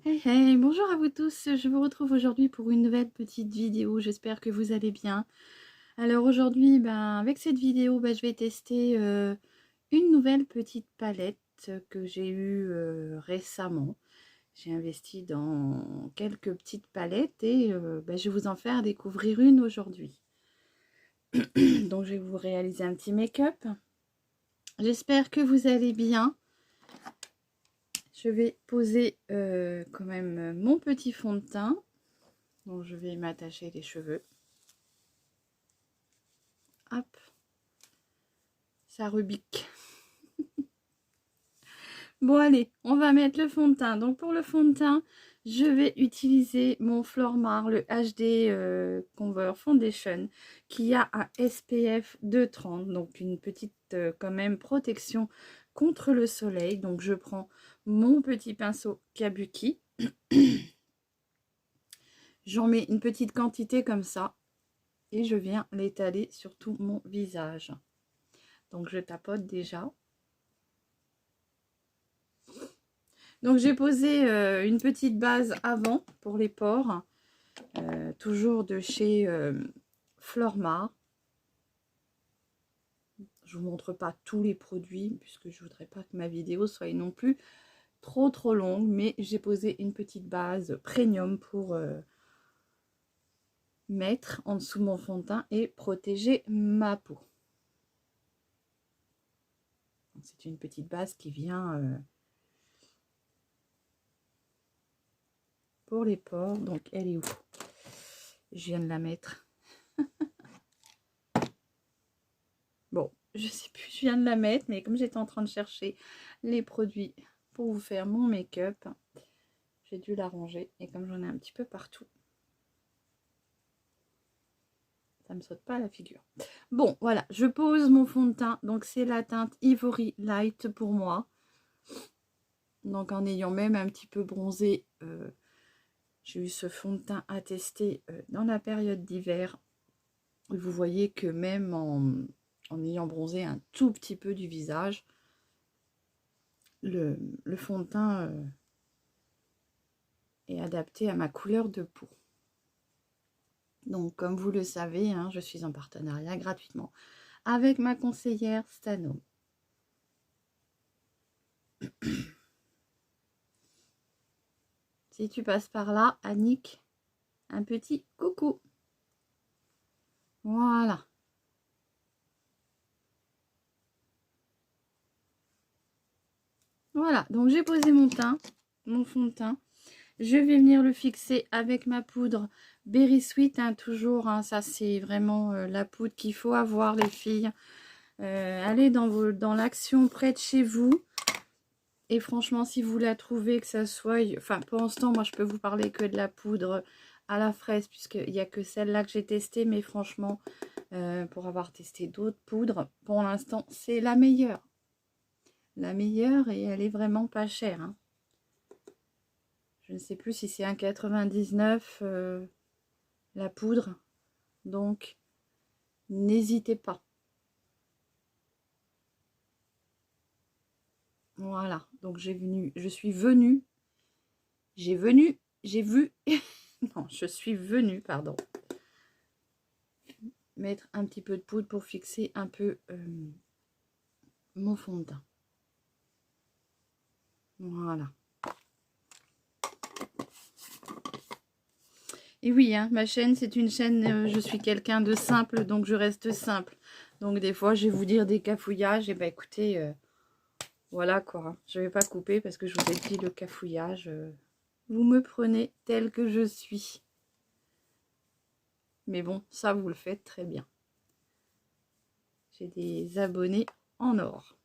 Hey hey, bonjour à vous tous, je vous retrouve aujourd'hui pour une nouvelle petite vidéo, j'espère que vous allez bien. Alors aujourd'hui, avec cette vidéo, je vais tester une nouvelle petite palette que j'ai eue récemment. J'ai investi dans quelques petites palettes et je vais vous en faire découvrir une aujourd'hui. Donc je vais vous réaliser un petit make-up. J'espère que vous allez bien. Je vais poser quand même mon petit fond de teint. Donc je vais m'attacher les cheveux. Hop, ça rebique. Bon allez, on va mettre le fond de teint. Donc pour le fond de teint, je vais utiliser mon Flormar, le HD Contour Foundation, qui a un SPF de 30, donc une petite quand même protection contre le soleil. Donc je prends mon petit pinceau Kabuki. J'en mets une petite quantité comme ça et je viens l'étaler sur tout mon visage. Donc je tapote déjà. Donc j'ai posé une petite base avant pour les pores, toujours de chez Flormar. Je ne vous montre pas tous les produits puisque je ne voudrais pas que ma vidéo soit non plus trop longue, mais j'ai posé une petite base premium pour mettre en dessous mon fond de teint et protéger ma peau. C'est une petite base qui vient pour les pores. Donc elle est où? Je viens de la mettre. Bon, je sais plus, je viens de la mettre, mais comme j'étais en train de chercher les produits pour vous faire mon make-up, j'ai dû la ranger. Et comme j'en ai un petit peu partout, ça me saute pas à la figure. Bon, voilà, je pose mon fond de teint. Donc c'est la teinte Ivory Light pour moi. Donc en ayant même un petit peu bronzé, j'ai eu ce fond de teint à tester dans la période d'hiver. Vous voyez que même en ayant bronzé un tout petit peu du visage, le fond de teint est adapté à ma couleur de peau. Donc comme vous le savez, hein, je suis en partenariat gratuitement avec ma conseillère Stano. Si tu passes par là, Annick, un petit coucou. Voilà. Voilà, donc j'ai posé mon teint, mon fond de teint. Je vais venir le fixer avec ma poudre Berry Sweet, hein, toujours, hein, ça c'est vraiment la poudre qu'il faut avoir les filles. Allez dans l'action près de chez vous. Et franchement, si vous la trouvez, que ça soit... Enfin, pour l'instant, moi je peux vous parler que de la poudre à la fraise, puisqu'il n'y a que celle-là que j'ai testée. Mais franchement, pour avoir testé d'autres poudres, pour l'instant, c'est la meilleure. La meilleure et elle est vraiment pas chère, hein. Je ne sais plus si c'est 1,99 la poudre. Donc, n'hésitez pas. Voilà. Donc, je suis venue. J'ai vu. Non, je suis venue, pardon. Mettre un petit peu de poudre pour fixer un peu mon fond de teint. Voilà. Et oui, hein, ma chaîne, c'est une chaîne, je suis quelqu'un de simple, donc je reste simple. Donc des fois, je vais vous dire des cafouillages, et écoutez, voilà quoi. Hein. Je ne vais pas couper parce que je vous ai dit le cafouillage. Vous me prenez tel que je suis. Mais bon, ça, vous le faites très bien. J'ai des abonnés en or.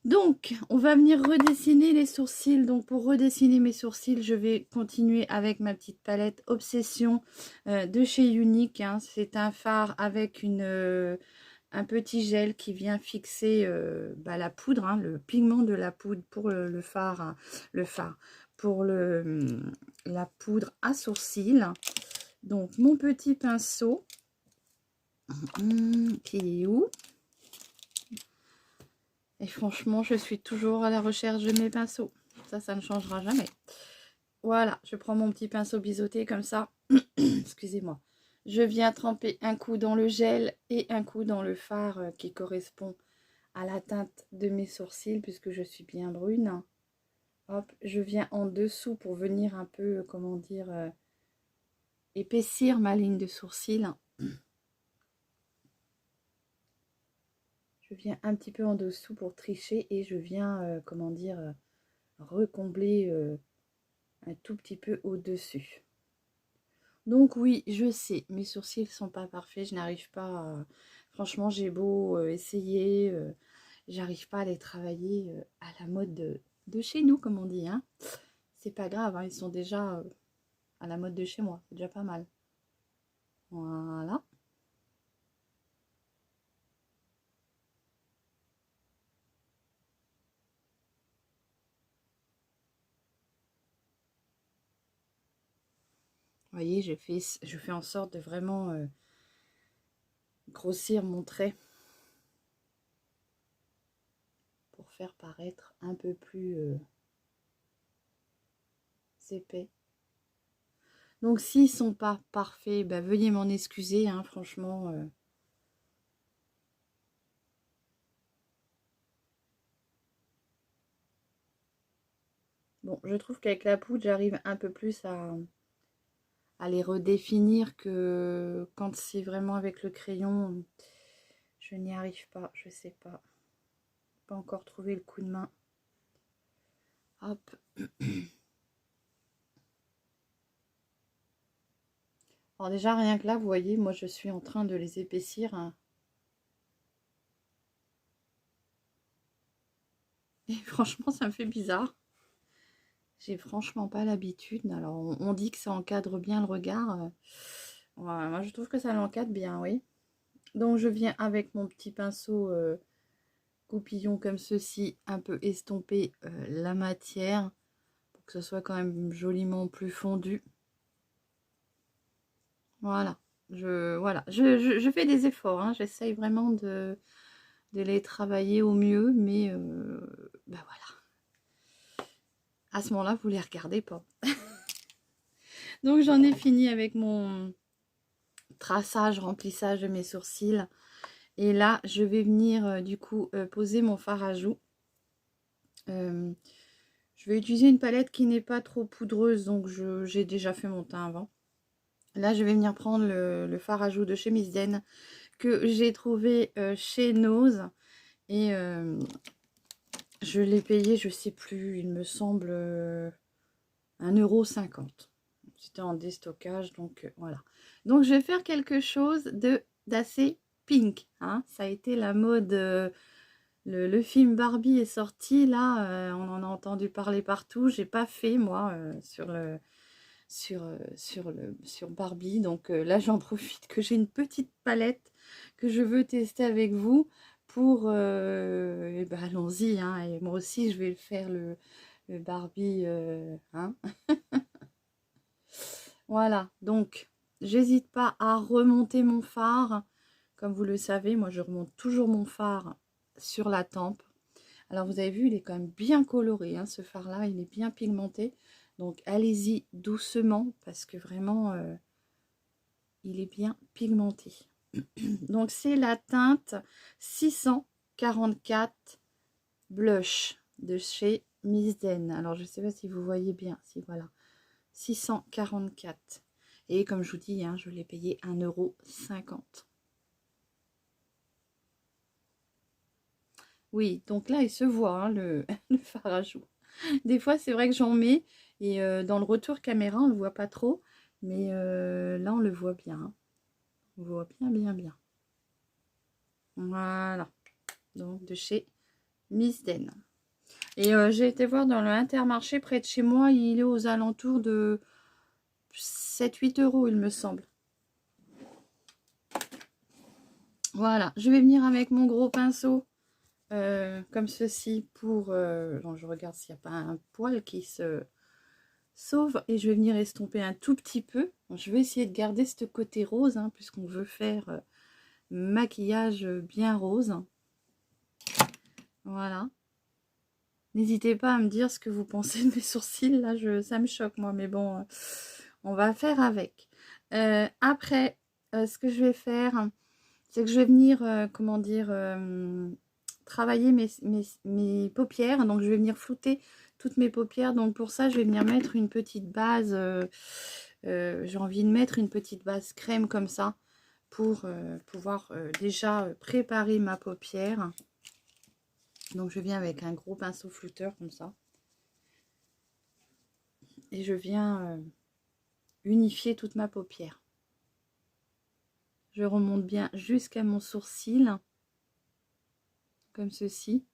Donc, on va venir redessiner les sourcils. Donc, pour redessiner mes sourcils, je vais continuer avec ma petite palette Obsession de chez Unique. Hein. C'est un fard avec un petit gel qui vient fixer la poudre, hein, le pigment de la poudre pour le fard. Hein, pour la poudre à sourcils. Donc, mon petit pinceau, qui est où? Et franchement, je suis toujours à la recherche de mes pinceaux. Ça ne changera jamais. Voilà, je prends mon petit pinceau biseauté comme ça. Excusez-moi. Je viens tremper un coup dans le gel et un coup dans le fard qui correspond à la teinte de mes sourcils puisque je suis bien brune. Hop, je viens en dessous pour venir un peu, comment dire, épaissir ma ligne de sourcil. Je viens un petit peu en dessous pour tricher et je viens, comment dire, recombler un tout petit peu au-dessus. Donc oui, je sais, mes sourcils sont pas parfaits, je n'arrive pas à... Franchement, j'ai beau essayer, j'arrive pas à les travailler à la mode de chez nous, comme on dit. Hein. C'est pas grave, hein, ils sont déjà à la mode de chez moi, c'est déjà pas mal. Voilà. Vous voyez, je fais en sorte de vraiment grossir mon trait pour faire paraître un peu plus épais. Donc s'ils sont pas parfaits, bah, veuillez m'en excuser, hein, franchement. Bon, je trouve qu'avec la poudre, j'arrive un peu plus à les redéfinir que quand c'est vraiment avec le crayon. Je n'y arrive pas, je sais pas. Pas encore trouvé le coup de main. Hop. Alors déjà, rien que là, vous voyez, moi je suis en train de les épaissir. Hein. Et franchement, ça me fait bizarre. J'ai franchement pas l'habitude. Alors, on dit que ça encadre bien le regard. Ouais, moi, je trouve que ça l'encadre bien, oui. Donc, je viens avec mon petit pinceau coupillon comme ceci, un peu estomper la matière pour que ce soit quand même joliment plus fondu. Voilà. Je fais des efforts. Hein. J'essaye vraiment de les travailler au mieux, mais ben voilà. À ce moment-là, vous les regardez pas. Donc, j'en ai fini avec mon traçage, remplissage de mes sourcils. Et là, je vais venir du coup poser mon fard à joues. Je vais utiliser une palette qui n'est pas trop poudreuse, donc j'ai déjà fait mon teint avant. Là, je vais venir prendre le fard à joues de chez Miss Den que j'ai trouvé chez Nose. Et je l'ai payé, je sais plus, il me semble 1,50 €. C'était en déstockage, donc voilà. Donc, je vais faire quelque chose d'assez pink. Hein. Ça a été la mode... le film Barbie est sorti, là, on en a entendu parler partout. J'ai pas fait, moi, sur Barbie. Donc là, j'en profite que j'ai une petite palette que je veux tester avec vous pour... et ben, allons-y, hein, et moi aussi, je vais le faire, le Barbie. Hein. Voilà, donc, j'hésite pas à remonter mon fard. Comme vous le savez, moi, je remonte toujours mon fard sur la tempe. Alors, vous avez vu, il est quand même bien coloré, hein, ce fard-là, il est bien pigmenté. Donc, allez-y doucement, parce que vraiment, il est bien pigmenté. Donc, c'est la teinte 644 Blush de chez Miss Den. Alors, je ne sais pas si vous voyez bien, si voilà, 644. Et comme je vous dis, hein, je l'ai payé 1,50 €. Oui, donc là, il se voit, hein, le fard à joues. Des fois, c'est vrai que j'en mets et dans le retour caméra, on ne le voit pas trop. Mais là, on le voit bien. Hein. On voit bien, bien, bien. Voilà. Donc, de chez Miss Den. Et j'ai été voir dans le Intermarché près de chez moi. Il est aux alentours de 7-8 €, il me semble. Voilà. Je vais venir avec mon gros pinceau. Comme ceci pour... je regarde s'il n'y a pas un poil qui se sauve. Et je vais venir estomper un tout petit peu. Bon, je vais essayer de garder ce côté rose, hein, puisqu'on veut faire maquillage bien rose. Voilà. N'hésitez pas à me dire ce que vous pensez de mes sourcils. Là, ça me choque, moi. Mais bon, on va faire avec. Après, ce que je vais faire, c'est que je vais venir, comment dire, travailler mes paupières. Donc, je vais venir flouter toutes mes paupières. Donc, pour ça, je vais venir mettre une petite base. J'ai envie de mettre une petite base crème comme ça pour pouvoir déjà préparer ma paupière. Donc, je viens avec un gros pinceau flouteur comme ça. Et je viens unifier toute ma paupière. Je remonte bien jusqu'à mon sourcil, comme ceci.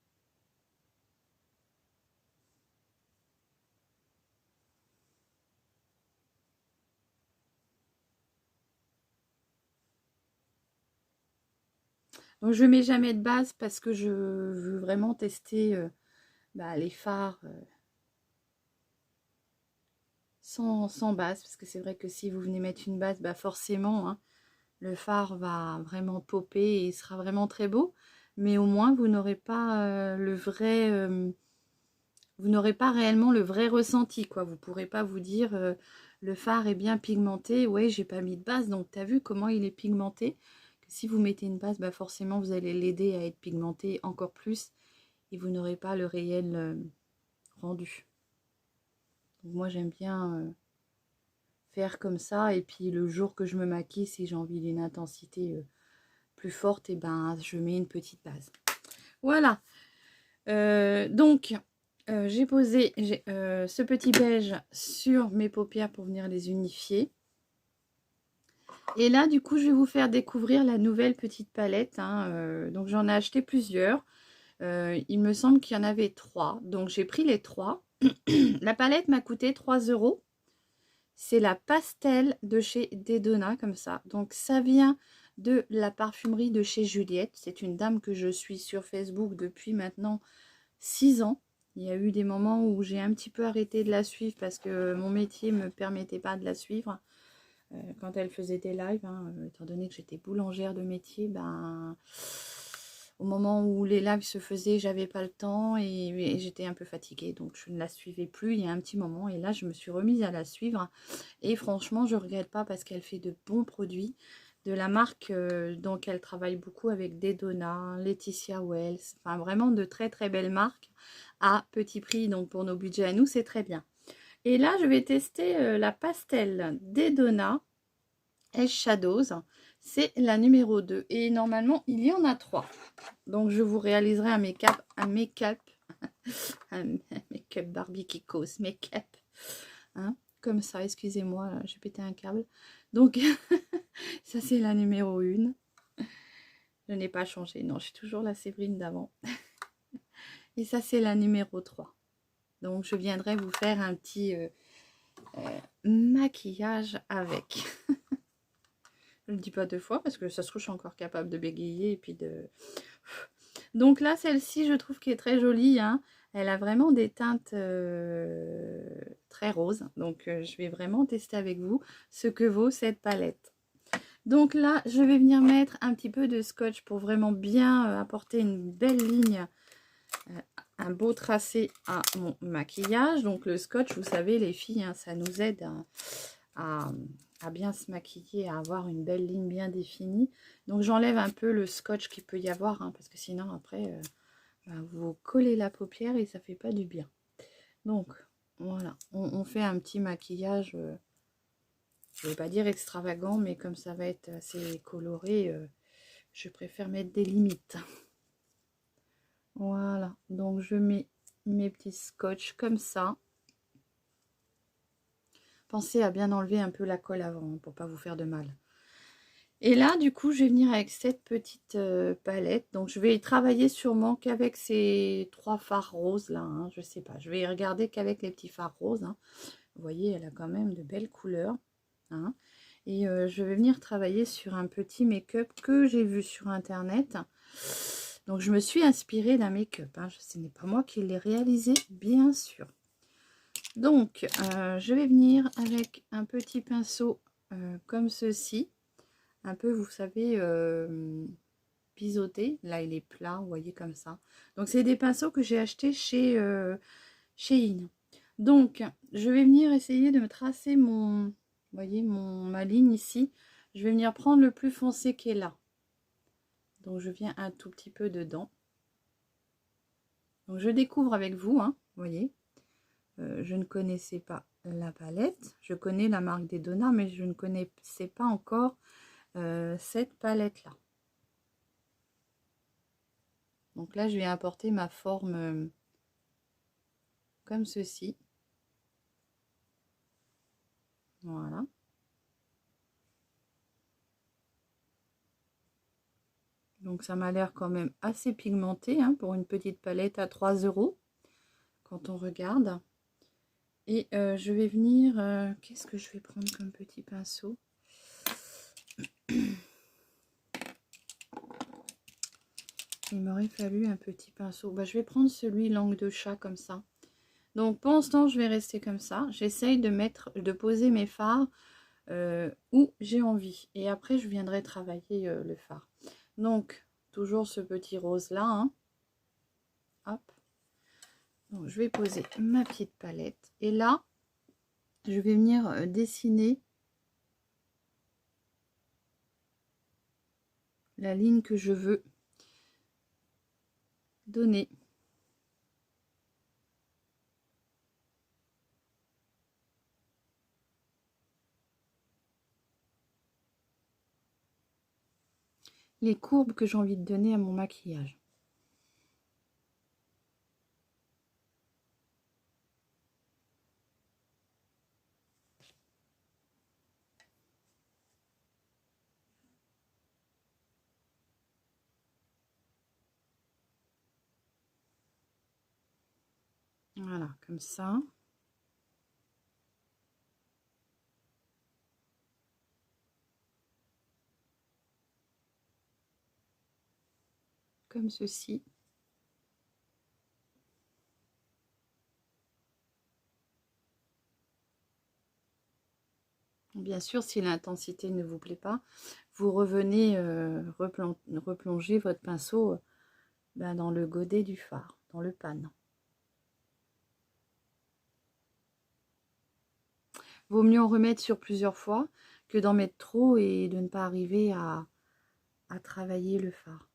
Donc je ne mets jamais de base parce que je veux vraiment tester les fards sans base. Parce que c'est vrai que si vous venez mettre une base, forcément, hein, le fard va vraiment popper et il sera vraiment très beau. Mais au moins, vous n'aurez pas le vrai... vous n'aurez pas réellement le vrai ressenti, quoi. Vous ne pourrez pas vous dire le fard est bien pigmenté. Ouais, j'ai pas mis de base, donc tu as vu comment il est pigmenté. Si vous mettez une base, forcément vous allez l'aider à être pigmenté encore plus et vous n'aurez pas le réel rendu. Donc moi j'aime bien faire comme ça, et puis le jour que je me maquille, si j'ai envie d'une intensité plus forte, et je mets une petite base. Voilà. Donc j'ai posé ce petit beige sur mes paupières pour venir les unifier. Et là, du coup, je vais vous faire découvrir la nouvelle petite palette. Hein. Donc, j'en ai acheté plusieurs. Il me semble qu'il y en avait 3. Donc, j'ai pris les 3. La palette m'a coûté 3 €. C'est la pastel de chez Dedona, comme ça. Donc, ça vient de la parfumerie de chez Juliette. C'est une dame que je suis sur Facebook depuis maintenant 6 ans. Il y a eu des moments où j'ai un petit peu arrêté de la suivre parce que mon métier ne me permettait pas de la suivre. Quand elle faisait des lives, hein, étant donné que j'étais boulangère de métier, au moment où les lives se faisaient, j'avais pas le temps et j'étais un peu fatiguée, donc je ne la suivais plus il y a un petit moment, et là je me suis remise à la suivre et franchement je regrette pas parce qu'elle fait de bons produits de la marque, donc elle travaille beaucoup avec Dedona, Laetitia Wells, enfin vraiment de très très belles marques à petit prix, donc pour nos budgets à nous c'est très bien. Et là, je vais tester la pastel Dedona Edge Shadows. C'est la numéro 2. Et normalement, il y en a 3. Donc, je vous réaliserai un make-up Barbie qui cause make-up. Hein, comme ça, excusez-moi, j'ai pété un câble. Donc, ça, c'est la numéro 1. Je n'ai pas changé. Non, je suis toujours la Séverine d'avant. Et ça, c'est la numéro 3. Donc, je viendrai vous faire un petit... maquillage avec. Je ne le dis pas 2 fois parce que ça se trouve je suis encore capable de bégayer et puis de... Donc là celle-ci je trouve qu'elle est très jolie, hein. Elle a vraiment des teintes très roses, donc je vais vraiment tester avec vous ce que vaut cette palette. Donc là je vais venir mettre un petit peu de scotch pour vraiment bien apporter une belle ligne, un beau tracé à mon maquillage. Donc le scotch, vous savez les filles, hein, ça nous aide à bien se maquiller, à avoir une belle ligne bien définie. Donc j'enlève un peu le scotch qu'il peut y avoir, hein, parce que sinon après vous collez la paupière et ça fait pas du bien. Donc voilà, on fait un petit maquillage, je vais pas dire extravagant, mais comme ça va être assez coloré, je préfère mettre des limites. Voilà, donc je mets mes petits scotch comme ça. Pensez à bien enlever un peu la colle avant, pour pas vous faire de mal. Et là, du coup, je vais venir avec cette petite palette. Donc, je vais y travailler sûrement qu'avec ces 3 fards roses là. Hein, je sais pas, je vais y regarder qu'avec les petits fards roses. Hein. Vous voyez, elle a quand même de belles couleurs. Hein. Et je vais venir travailler sur un petit make-up que j'ai vu sur Internet. Donc, je me suis inspirée d'un make-up. Hein. Ce n'est pas moi qui l'ai réalisé, bien sûr. Donc, je vais venir avec un petit pinceau comme ceci. Un peu, vous savez, biseauté. Là, il est plat, vous voyez, comme ça. Donc, c'est des pinceaux que j'ai achetés chez In. Donc, je vais venir essayer de me tracer mon, vous voyez, ma ligne ici. Je vais venir prendre le plus foncé qui est là. Donc, je viens un tout petit peu dedans. Donc, je découvre avec vous, hein, vous voyez. Je ne connaissais pas la palette. Je connais la marque des Donna, mais je ne connaissais pas encore cette palette-là. Donc là, je vais apporter ma forme comme ceci. Voilà. Donc ça m'a l'air quand même assez pigmenté hein, pour une petite palette à 3 € quand on regarde. Et je vais venir... qu'est-ce que je vais prendre comme petit pinceau? Il m'aurait fallu un petit pinceau. Bah, je vais prendre celui langue de chat comme ça. Donc pour l'instant, je vais rester comme ça. J'essaye de poser mes fards où j'ai envie. Et après, je viendrai travailler le fard. Donc, toujours ce petit rose là. Hein. Hop. Donc, je vais poser ma petite palette. Et là, je vais venir dessiner la ligne que je veux donner. Les courbes que j'ai envie de donner à mon maquillage. Voilà, comme ça. Comme ceci. Bien sûr, si l'intensité ne vous plaît pas, vous revenez replonger votre pinceau dans le godet du fard, dans le pan. Vaut mieux en remettre sur plusieurs fois que d'en mettre trop et de ne pas arriver à travailler le fard.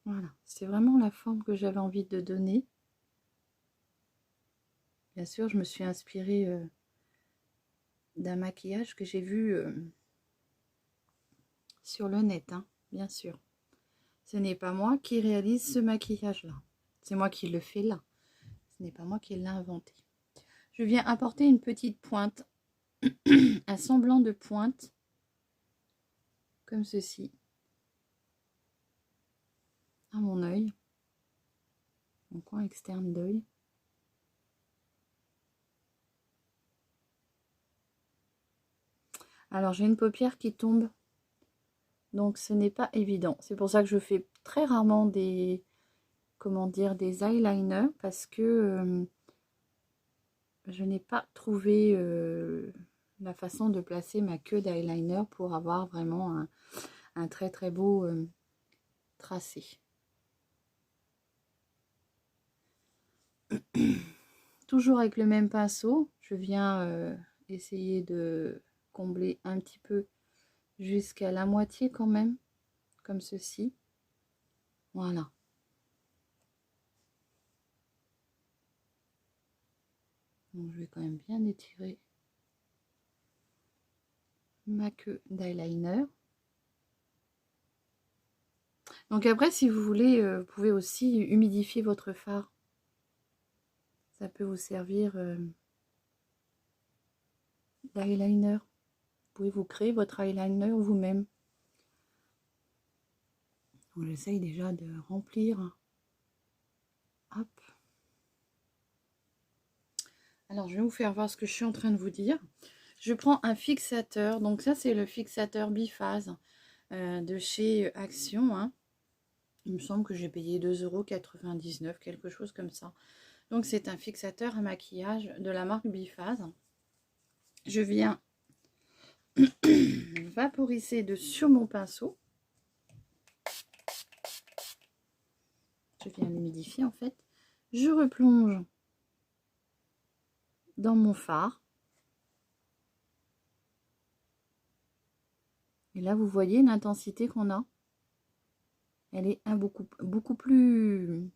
Voilà, c'est vraiment la forme que j'avais envie de donner. Bien sûr, je me suis inspirée d'un maquillage que j'ai vu sur le net, hein, bien sûr. Ce n'est pas moi qui réalise ce maquillage-là. C'est moi qui le fais là. Ce n'est pas moi qui l'ai inventé. Je viens apporter une petite pointe, un semblant de pointe, comme ceci, à mon œil, mon coin externe d'œil. Alors j'ai une paupière qui tombe, donc ce n'est pas évident. C'est pour ça que je fais très rarement des, comment dire, des eyeliners, parce que je n'ai pas trouvé la façon de placer ma queue d'eyeliner pour avoir vraiment un très très beau tracé. Toujours avec le même pinceau, je viens essayer de combler un petit peu jusqu'à la moitié quand même, comme ceci. Voilà. Donc je vais quand même bien étirer ma queue d'eyeliner. Donc après, si vous voulez, vous pouvez aussi humidifier votre fard. Ça peut vous servir d'eyeliner. Vous pouvez vous créer votre eyeliner vous-même. Donc j'essaye déjà de remplir. Hop. Alors je vais vous faire voir ce que je suis en train de vous dire. Je prends un fixateur. Donc ça c'est le fixateur biphase de chez Action. Hein. Il me semble que j'ai payé 2,99 €, quelque chose comme ça. Donc c'est un fixateur à maquillage de la marque Biphase. Je viens vaporiser sur mon pinceau. Je viens l'humidifier en fait. Je replonge dans mon fard. Et là, vous voyez l'intensité qu'on a. Elle est beaucoup plus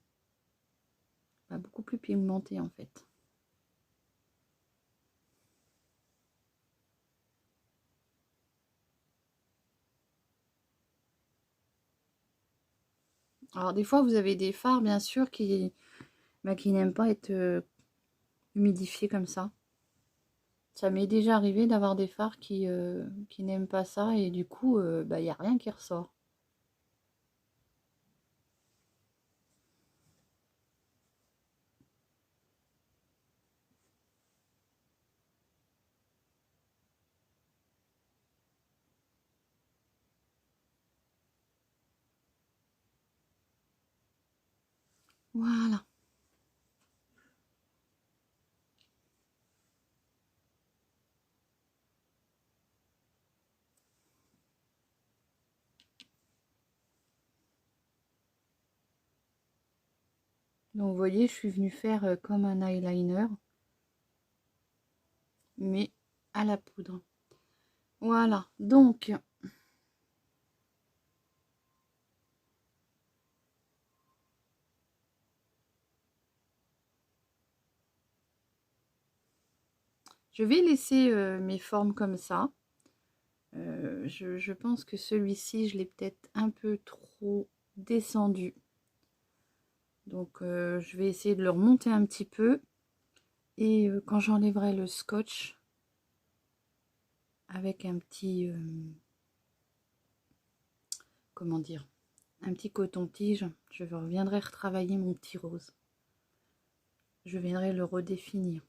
pigmentée en fait. Alors des fois, vous avez des fards bien sûr qui n'aiment pas être humidifiés comme ça. Ça m'est déjà arrivé d'avoir des fards qui n'aiment pas ça et du coup, il n'y a rien qui ressort. Voilà. Donc vous voyez, je suis venue faire comme un eyeliner, mais à la poudre. Voilà, donc je vais laisser mes formes comme ça. Je pense que celui-ci, je l'ai peut-être un peu trop descendu. Donc je vais essayer de le remonter un petit peu. Et quand j'enlèverai le scotch, avec un petit, comment dire, un petit coton-tige, je reviendrai retravailler mon petit rose. Je viendrai le redéfinir.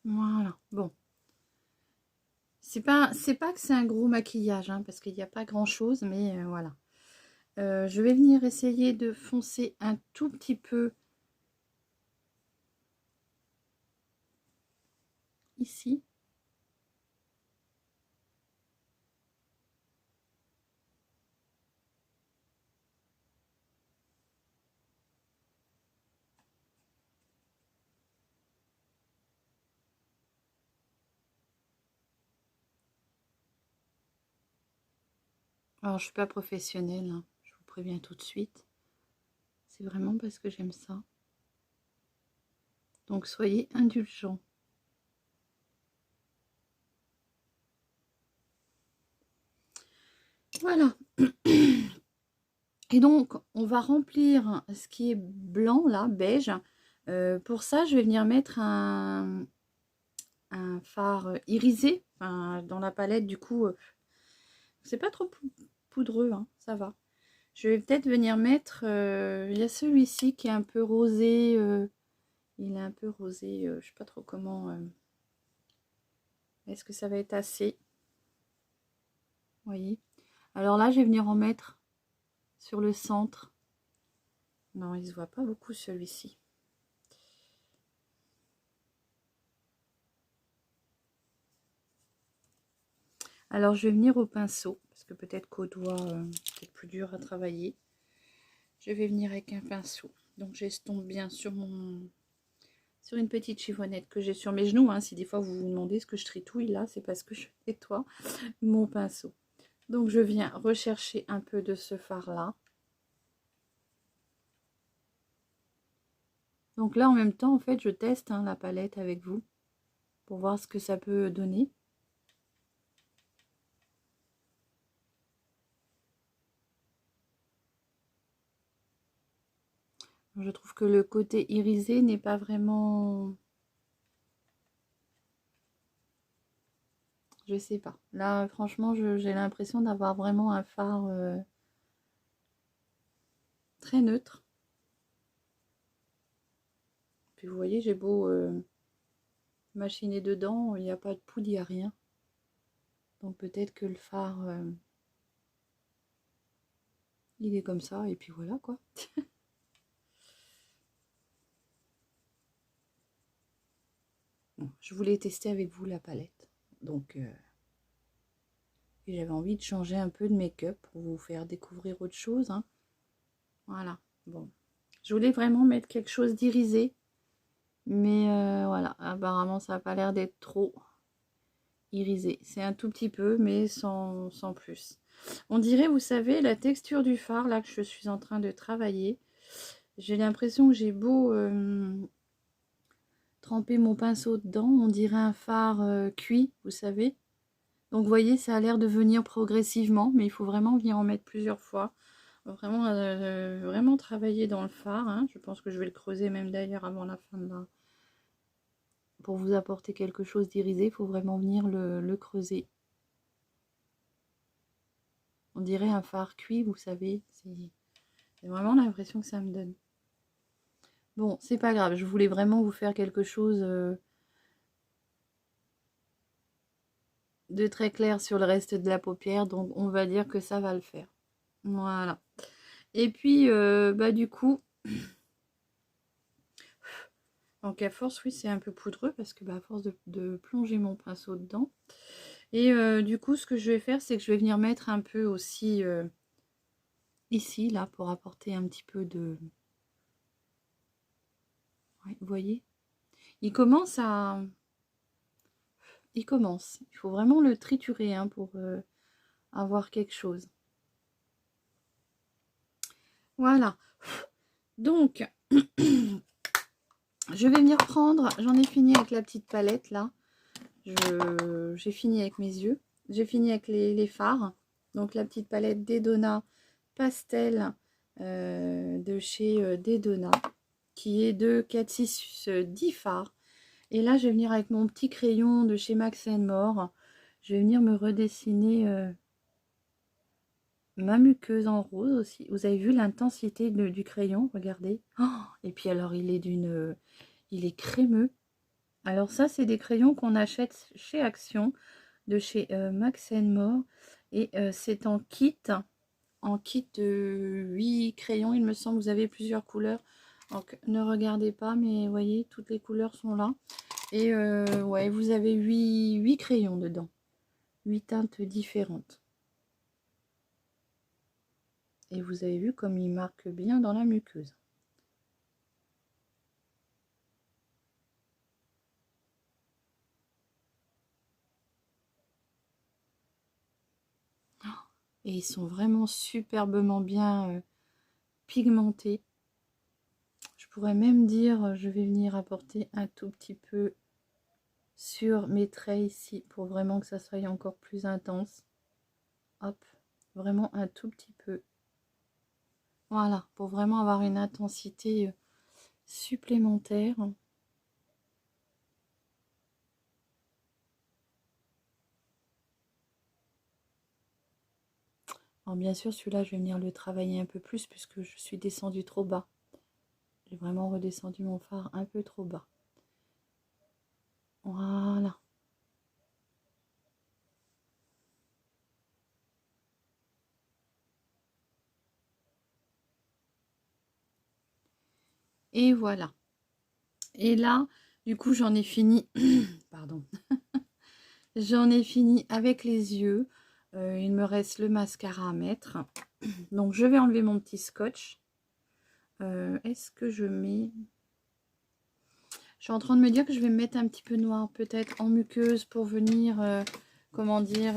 Voilà, bon. C'est pas que c'est un gros maquillage, hein, parce qu'il n'y a pas grand-chose, mais voilà. Je vais venir essayer de foncer un tout petit peu ici. Alors, je suis pas professionnelle, hein, je vous préviens tout de suite. C'est vraiment parce que j'aime ça. Donc, soyez indulgents. Voilà. Et donc, on va remplir ce qui est blanc, là, beige. Pour ça, je vais venir mettre un fard irisé dans la palette. Du coup, c'est pas trop poudreux, hein, ça va. Je vais peut-être venir mettre... il y a celui-ci qui est un peu rosé. Il est un peu rosé, je sais pas trop comment... Est-ce que ça va être assez? Vous voyez? Alors là, je vais venir en mettre sur le centre. Non, il se voit pas beaucoup celui-ci. Alors, je vais venir au pinceau, parce que peut-être qu'au doigt, c'est plus dur à travailler. Je vais venir avec un pinceau. Donc, j'estompe bien sur une petite chiffonnette que j'ai sur mes genoux. Hein. Si des fois, vous vous demandez ce que je tritouille là, c'est parce que je nettoie mon pinceau. Donc, je viens rechercher un peu de ce fard-là. Donc là, en même temps, en fait, je teste la palette avec vous pour voir ce que ça peut donner. Je trouve que le côté irisé n'est pas vraiment... Je sais pas. Là, franchement, j'ai l'impression d'avoir vraiment un fard très neutre. Puis vous voyez, j'ai beau machiner dedans, il n'y a pas de poudre, il n'y a rien. Donc peut-être que le fard, il est comme ça, et puis voilà quoi. Bon, je voulais tester avec vous la palette. Donc, et j'avais envie de changer un peu de make-up pour vous faire découvrir autre chose. Hein. Voilà. Bon. Je voulais vraiment mettre quelque chose d'irisé. Mais voilà, apparemment ça n'a pas l'air d'être trop irisé. C'est un tout petit peu, mais sans plus. On dirait, vous savez, la texture du fard, là, que je suis en train de travailler. J'ai l'impression que j'ai beau tremper mon pinceau dedans, on dirait un fard cuit, vous savez. Donc, vous voyez, ça a l'air de venir progressivement, mais il faut vraiment venir en mettre plusieurs fois. Vraiment, vraiment travailler dans le fard. Hein. Je pense que je vais le creuser même d'ailleurs avant la fin de la... Pour vous apporter quelque chose d'irisé, il faut vraiment venir le creuser. On dirait un fard cuit, vous savez. C'est vraiment l'impression que ça me donne. Bon, c'est pas grave. Je voulais vraiment vous faire quelque chose de très clair sur le reste de la paupière. Donc, on va dire que ça va le faire. Voilà. Et puis, bah du coup... Donc, à force, oui, c'est un peu poudreux parce que, bah, à force de plonger mon pinceau dedans... Et du coup, ce que je vais faire, c'est que je vais venir mettre un peu aussi ici, là, pour apporter un petit peu de... Ouais, vous voyez, il commence à... Il commence. Il faut vraiment le triturer hein, pour avoir quelque chose. Voilà. Donc, je vais venir prendre... J'en ai fini avec la petite palette, là. J'ai fini avec mes yeux. J'ai fini avec les fards. Donc, la petite palette Dedona Pastel de chez Dedona, qui est de 4, 6, 10 fards. Et là, je vais venir avec mon petit crayon de chez Max More. Je vais venir me redessiner ma muqueuse en rose aussi. Vous avez vu l'intensité du crayon, regardez. Oh, et puis alors, il est crémeux. Alors ça, c'est des crayons qu'on achète chez Action, de chez Max More. Et c'est en kit de 8 crayons, il me semble. Vous avez plusieurs couleurs. Donc, ne regardez pas, mais vous voyez, toutes les couleurs sont là. Et ouais, vous avez 8 crayons dedans. 8 teintes différentes. Et vous avez vu comme il marque bien dans la muqueuse. Et ils sont vraiment superbement bien pigmentés. Je pourrais même dire, je vais venir apporter un tout petit peu sur mes traits ici pour vraiment que ça soit encore plus intense. Hop, vraiment un tout petit peu. Voilà, pour vraiment avoir une intensité supplémentaire. Alors bien sûr, celui-là, je vais venir le travailler un peu plus puisque je suis descendue trop bas. J'ai vraiment redescendu mon fard un peu trop bas. Voilà. Et voilà. Et là, du coup, j'en ai fini. Pardon. J'en ai fini avec les yeux. Il me reste le mascara à mettre. Donc, je vais enlever mon petit scotch. Est-ce que je mets... Je suis en train de me dire que je vais me mettre un petit peu noir, peut-être en muqueuse pour venir, comment dire,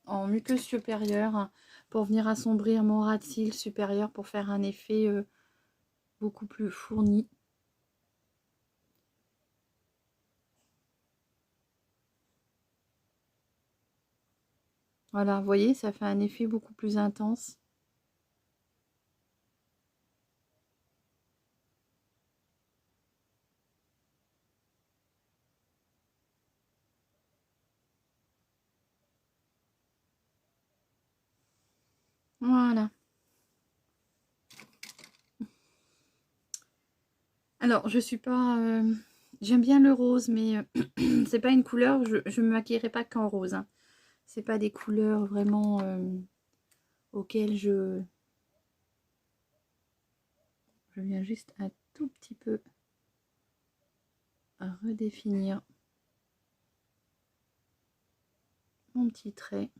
en muqueuse supérieure, pour venir assombrir mon ras de cils supérieur, pour faire un effet beaucoup plus fourni. Voilà, vous voyez, ça fait un effet beaucoup plus intense. Voilà. Alors, je suis pas... j'aime bien le rose, mais c'est pas une couleur, je me maquillerai pas qu'en rose. Hein. C'est pas des couleurs vraiment auxquelles je viens juste un tout petit peu à redéfinir. mon petit trait.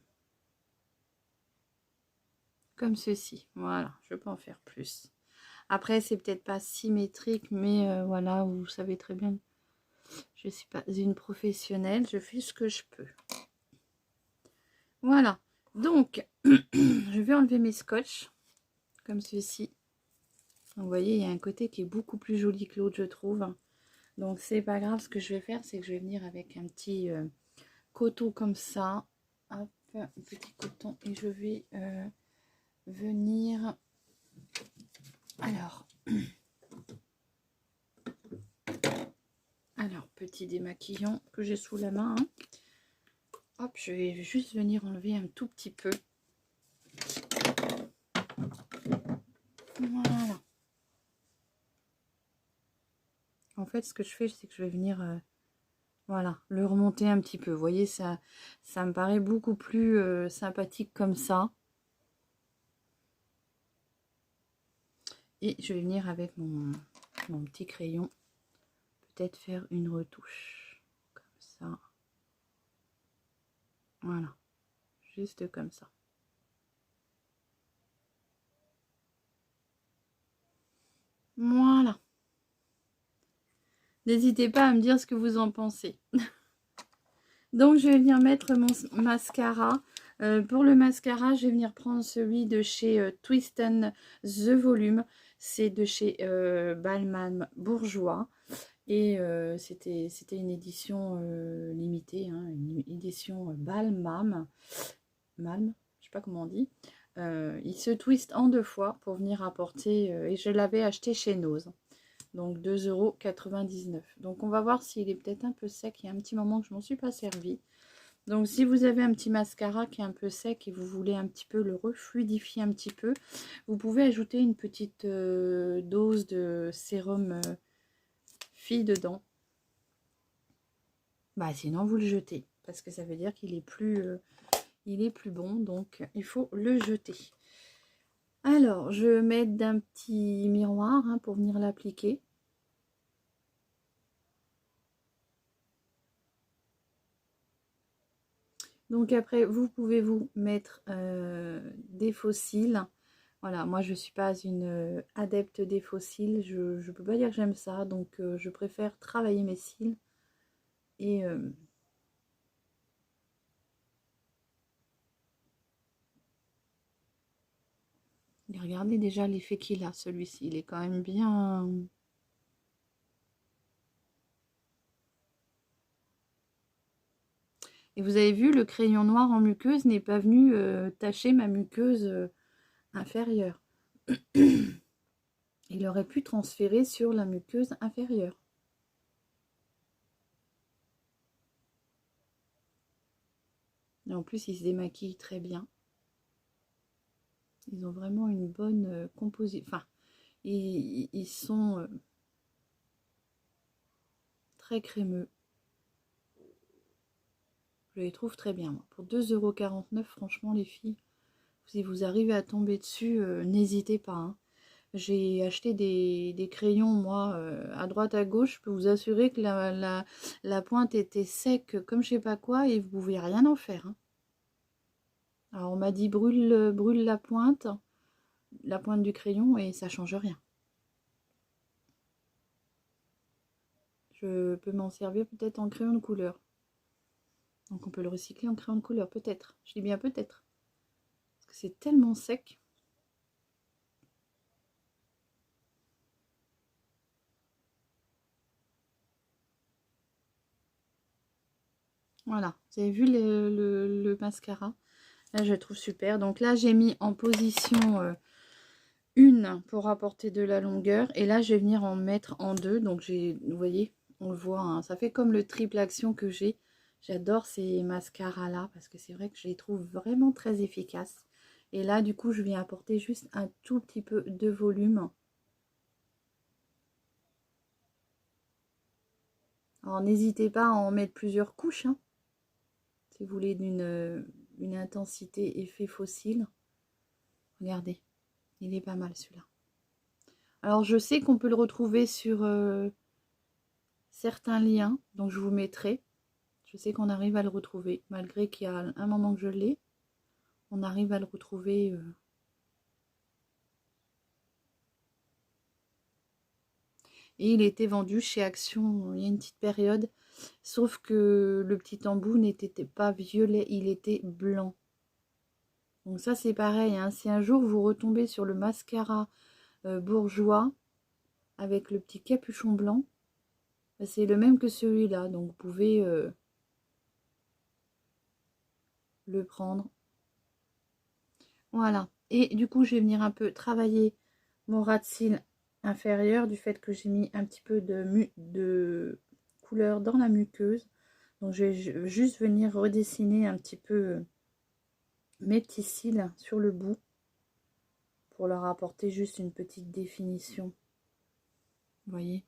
Comme ceci. Voilà, je peux en faire plus. Après, c'est peut-être pas symétrique, mais voilà, vous savez très bien. Je suis pas une professionnelle, je fais ce que je peux. Voilà. Donc, je vais enlever mes scotch, comme ceci. Vous voyez, il y a un côté qui est beaucoup plus joli que l'autre, je trouve. Donc, c'est pas grave. Ce que je vais faire, c'est que je vais venir avec un petit coton comme ça. Hop, un petit coton. Et je vais venir... Alors, petit démaquillant que j'ai sous la main. Hein. Hop, je vais juste venir enlever un tout petit peu. Voilà. En fait, ce que je fais, c'est que je vais venir, voilà, le remonter un petit peu. Vous voyez, ça me paraît beaucoup plus sympathique comme ça. Et je vais venir avec mon petit crayon, peut-être faire une retouche. Comme ça. Voilà. Juste comme ça. Voilà. N'hésitez pas à me dire ce que vous en pensez. Donc, je vais venir mettre mon mascara. Pour le mascara, je vais venir prendre celui de chez Twist The Volume. C'est de chez Balmain Bourgeois. Et c'était une édition limitée, hein, une édition Balmain. Malm, je sais pas comment on dit. Il se twist en 2 fois pour venir apporter. Et je l'avais acheté chez Nose. Donc 2,99 €. Donc on va voir s'il est peut-être un peu sec. Il y a un petit moment que je m'en suis pas servi. Donc si vous avez un petit mascara qui est un peu sec et vous voulez un petit peu le refluidifier un petit peu, vous pouvez ajouter une petite dose de sérum fille dedans. Bah sinon vous le jetez parce que ça veut dire qu'il est plus bon, donc il faut le jeter. Alors je vais mettre d'un petit miroir hein, pour venir l'appliquer. Donc après, vous pouvez vous mettre des faux cils. Voilà, moi je ne suis pas une adepte des faux cils. Je ne peux pas dire que j'aime ça. Donc je préfère travailler mes cils. Et regardez déjà l'effet qu'il a, celui-ci. Il est quand même bien... Et vous avez vu, le crayon noir en muqueuse n'est pas venu tacher ma muqueuse inférieure. Il aurait pu transférer sur la muqueuse inférieure. Et en plus, il se démaquille très bien. Ils ont vraiment une bonne composition. Enfin, ils sont très crémeux. Je les trouve très bien. Moi. Pour 2,49 €, franchement, les filles, si vous arrivez à tomber dessus, n'hésitez pas. Hein. J'ai acheté des crayons, moi, à droite, à gauche. Je peux vous assurer que la pointe était sec comme je sais pas quoi et vous pouvez rien en faire. Hein. Alors, on m'a dit brûle la pointe du crayon et ça change rien. Je peux m'en servir peut-être en crayon de couleur. Donc on peut le recycler en crayon de couleur, peut-être. Je dis bien peut-être. Parce que c'est tellement sec. Voilà, vous avez vu le mascara. Là, je le trouve super. Donc là, j'ai mis en position 1 pour apporter de la longueur. Et là, je vais venir en mettre en 2. Donc, vous voyez, on le voit. Hein, ça fait comme le triple action que j'ai. J'adore ces mascaras-là parce que c'est vrai que je les trouve vraiment très efficaces. Et là, du coup, je viens apporter juste un tout petit peu de volume. Alors, n'hésitez pas à en mettre plusieurs couches. Hein. Si vous voulez une intensité effet fossile. Regardez, il est pas mal celui-là. Alors je sais qu'on peut le retrouver sur certains liens, donc je vous mettrai. Je sais qu'on arrive à le retrouver, malgré qu'il y a un moment que je l'ai. On arrive à le retrouver. Et il était vendu chez Action il y a une petite période. Sauf que le petit embout n'était pas violet, il était blanc. Donc ça c'est pareil, hein. Si un jour vous retombez sur le mascara bourgeois avec le petit capuchon blanc, bah, c'est le même que celui-là. Donc vous pouvez le prendre. Voilà. Et du coup je vais venir un peu travailler mon ras de cils inférieur du fait que j'ai mis un petit peu de couleur dans la muqueuse. Donc je vais juste venir redessiner un petit peu mes petits cils sur le bout pour leur apporter juste une petite définition. Vous voyez?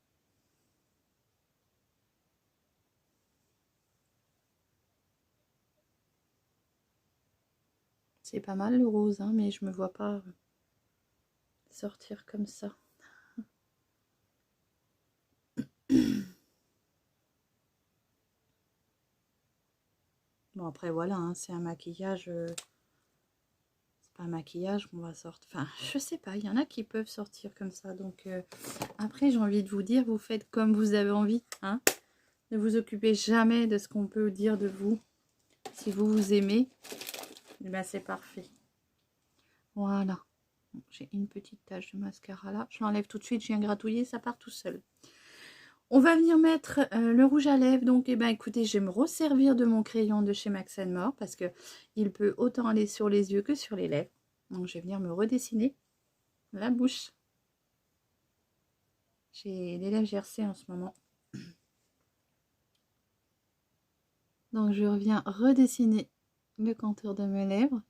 C'est pas mal le rose, hein, mais je me vois pas sortir comme ça. Bon après voilà, hein, c'est un maquillage, c'est pas un maquillage qu'on va sortir. Enfin, je sais pas, il y en a qui peuvent sortir comme ça. Donc après j'ai envie de vous dire, vous faites comme vous avez envie, hein. Ne vous occupez jamais de ce qu'on peut dire de vous. Si vous vous aimez, eh ben c'est parfait. Voilà. J'ai une petite tache de mascara là. Je l'enlève tout de suite, je viens gratouiller, ça part tout seul. On va venir mettre le rouge à lèvres. Donc, eh ben, écoutez, je vais me resservir de mon crayon de chez Max & More parce que il peut autant aller sur les yeux que sur les lèvres. Donc, je vais venir me redessiner la bouche. J'ai les lèvres gercées en ce moment. Donc, je reviens redessiner le contour de mes lèvres.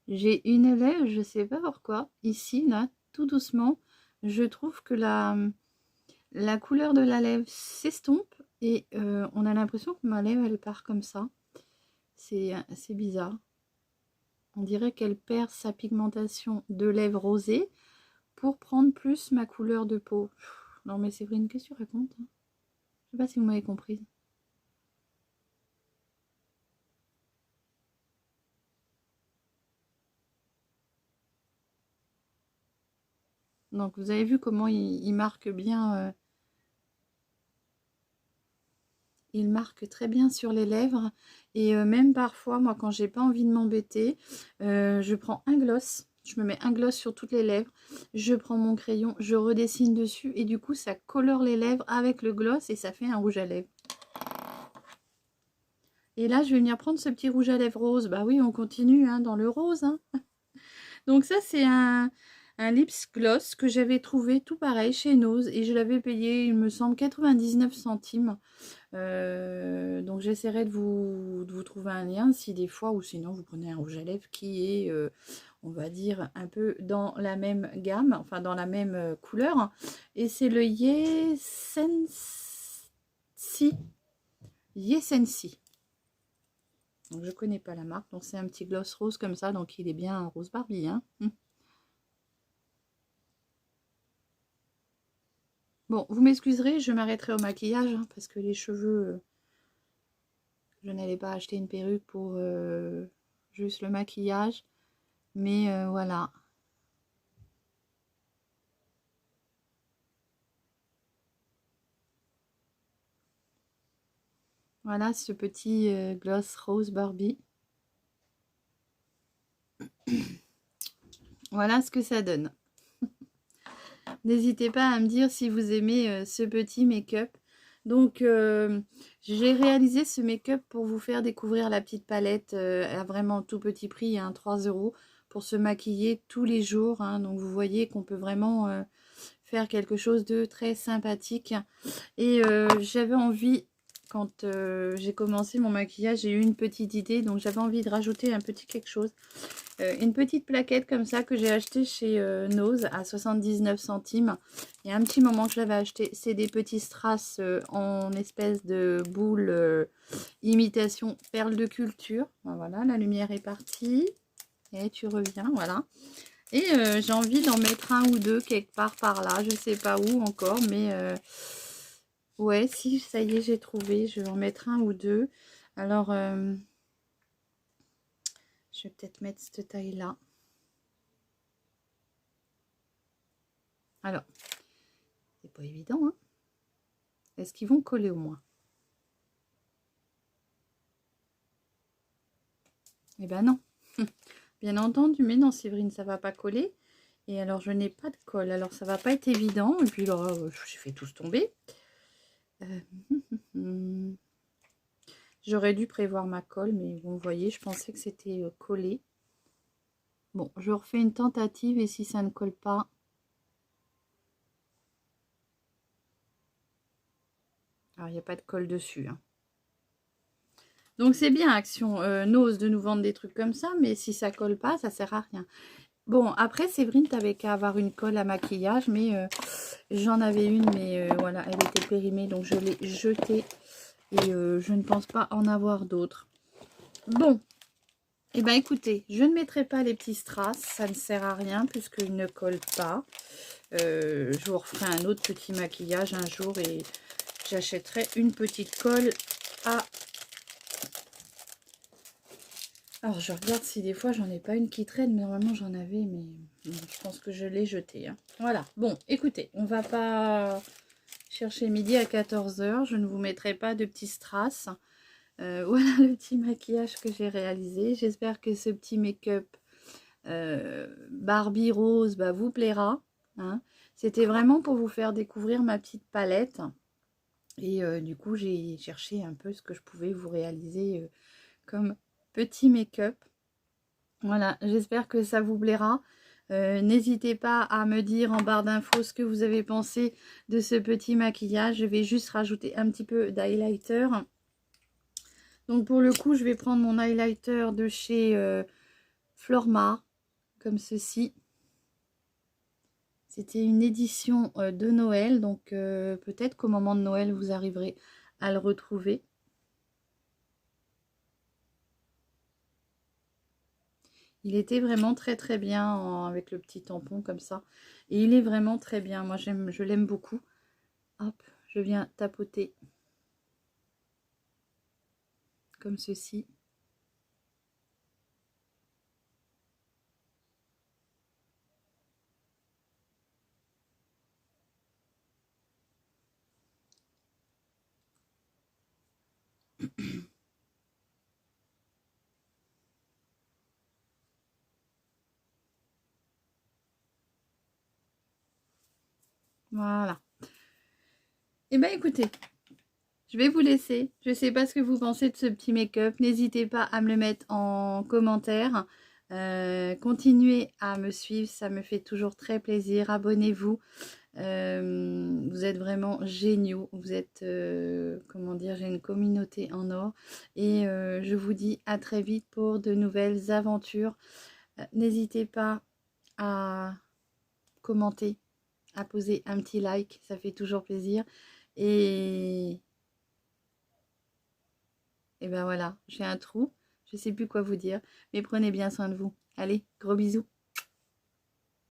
J'ai une lèvre, je sais pas pourquoi, ici, là, tout doucement, je trouve que la couleur de la lèvre s'estompe et on a l'impression que ma lèvre, elle part comme ça. C'est bizarre. On dirait qu'elle perd sa pigmentation de lèvres rosées pour prendre plus ma couleur de peau. Non mais Séverine, qu'est-ce que tu racontes, hein? Je sais pas si vous m'avez comprise. Donc vous avez vu comment il marque bien, il marque très bien sur les lèvres. Et même parfois, moi quand j'ai pas envie de m'embêter, je prends un gloss, je me mets un gloss sur toutes les lèvres, je prends mon crayon, je redessine dessus et du coup ça colore les lèvres avec le gloss et ça fait un rouge à lèvres. Et là je vais venir prendre ce petit rouge à lèvres rose. Bah oui, on continue hein, dans le rose, hein. Donc ça c'est un lips gloss que j'avais trouvé tout pareil chez Nose et je l'avais payé, il me semble, 99 centimes. Donc j'essaierai de vous trouver un lien si des fois, ou sinon vous prenez un rouge à lèvres qui est, on va dire, un peu dans la même gamme, enfin dans la même couleur. Et c'est le Yesensi. Donc je connais pas la marque, donc c'est un petit gloss rose comme ça, donc il est bien rose Barbie, hein. Bon, vous m'excuserez, je m'arrêterai au maquillage, hein, parce que les cheveux, je n'allais pas acheter une perruque pour juste le maquillage. Mais voilà. Voilà ce petit gloss rose Barbie. Voilà ce que ça donne. N'hésitez pas à me dire si vous aimez ce petit make-up. Donc, j'ai réalisé ce make-up pour vous faire découvrir la petite palette à vraiment tout petit prix, hein, 3 € pour se maquiller tous les jours. Hein. Donc, vous voyez qu'on peut vraiment faire quelque chose de très sympathique. Et j'avais envie, quand j'ai commencé mon maquillage, j'ai eu une petite idée. Donc, j'avais envie de rajouter un petit quelque chose. Une petite plaquette comme ça que j'ai acheté chez Nose à 79 centimes. Il y a un petit moment que je l'avais acheté. C'est des petits strass en espèce de boule imitation perle de culture. Ben voilà, la lumière est partie. Et tu reviens, voilà. Et j'ai envie d'en mettre un ou deux quelque part par là. Je sais pas où encore, mais Ouais, si, ça y est, j'ai trouvé. Je vais en mettre un ou deux. Alors, je vais peut-être mettre cette taille-là. Alors, c'est pas évident, hein. Est-ce qu'ils vont coller au moins? Eh ben non. Bien entendu, mais non, Séverine, ça va pas coller. Et alors, je n'ai pas de colle. Alors, ça va pas être évident. Et puis, là, j'ai fait tous tomber. J'aurais dû prévoir ma colle, mais bon, vous voyez, je pensais que c'était collé. Bon, je refais une tentative et si ça ne colle pas... Alors, il n'y a pas de colle dessus, hein. Donc, c'est bien, Action n'ose de nous vendre des trucs comme ça, mais si ça colle pas, ça sert à rien. Bon, après, Séverine, t'avais qu'à avoir une colle à maquillage, mais j'en avais une, mais voilà, elle était périmée, donc je l'ai jetée. Et je ne pense pas en avoir d'autres. Bon, et ben écoutez, je ne mettrai pas les petits strass, ça ne sert à rien puisqu'ils ne collent pas. Je vous referai un autre petit maquillage un jour et j'achèterai une petite colle à... Alors je regarde si des fois j'en ai pas une qui traîne, mais normalement j'en avais, mais je pense que je l'ai jetée, hein. Voilà, bon, écoutez, on va pas chercher midi à 14 h, je ne vous mettrai pas de petits strass. Voilà le petit maquillage que j'ai réalisé. J'espère que ce petit make-up Barbie rose vous plaira, hein. C'était vraiment pour vous faire découvrir ma petite palette. Et du coup, j'ai cherché un peu ce que je pouvais vous réaliser comme petit make-up. Voilà, j'espère que ça vous plaira. N'hésitez pas à me dire en barre d'infos ce que vous avez pensé de ce petit maquillage. Je vais juste rajouter un petit peu d'highlighter. Donc pour le coup, je vais prendre mon highlighter de chez Flormar, comme ceci. C'était une édition de Noël, donc peut-être qu'au moment de Noël, vous arriverez à le retrouver. Il était vraiment très très bien avec le petit tampon comme ça. Et il est vraiment très bien. Moi, je l'aime beaucoup. Hop, je viens tapoter comme ceci. Voilà. Et bien écoutez, je vais vous laisser. Je ne sais pas ce que vous pensez de ce petit make-up. N'hésitez pas à me le mettre en commentaire. Continuez à me suivre, ça me fait toujours très plaisir. Abonnez-vous. Vous êtes vraiment géniaux. Vous êtes, comment dire, j'ai une communauté en or. Et je vous dis à très vite pour de nouvelles aventures. N'hésitez pas à commenter, à poser un petit like. Ça fait toujours plaisir. Et ben voilà, j'ai un trou. Je ne sais plus quoi vous dire. Mais prenez bien soin de vous. Allez, gros bisous.